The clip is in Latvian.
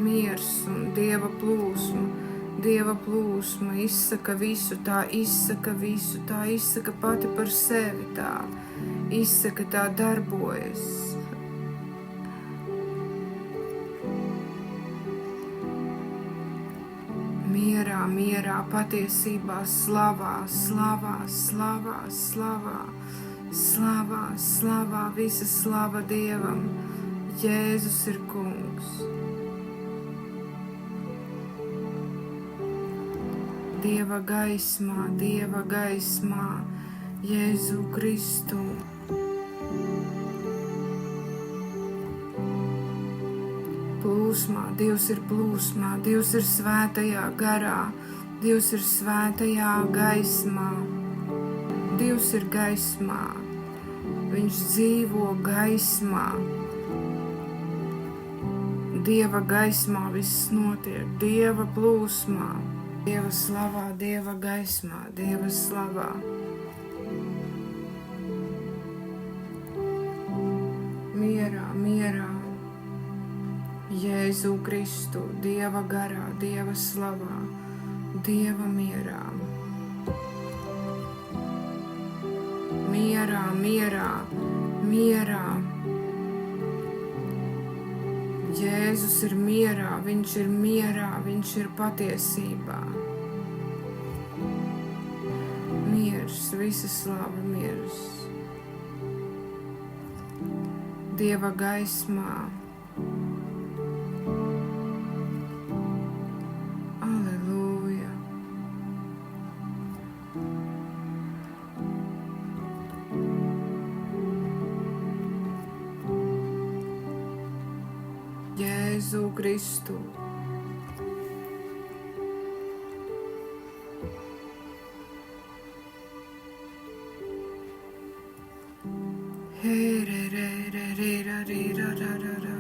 miers un Dieva plūsma izsaka visu, tā izsaka pati par sevi, tā izsaka, tā darbojas. Mierā, patiesībā, slavā, visa slava Dievam. Jēzus ir kungs. Dieva gaismā, Jēzu Kristu. Dievs ir plūsmā, Dievs ir svētajā garā, Dievs ir svētajā gaismā, Dievs ir gaismā, Viņš dzīvo gaismā. Dieva gaismā viss notiek, Dieva plūsmā, Dieva slavā, Dieva gaismā, Dieva slavā. Mierā, Jēzu Kristu, Dieva garā, Dieva slavā, Dieva mierā. Mierā. Jēzus ir mierā, Viņš ir mierā, Viņš ir patiesībā. Miers, visa slava miers. Dieva gaismā. Aleluja. Jēzu Kristu. He re re re re ra re ra ra ra ra.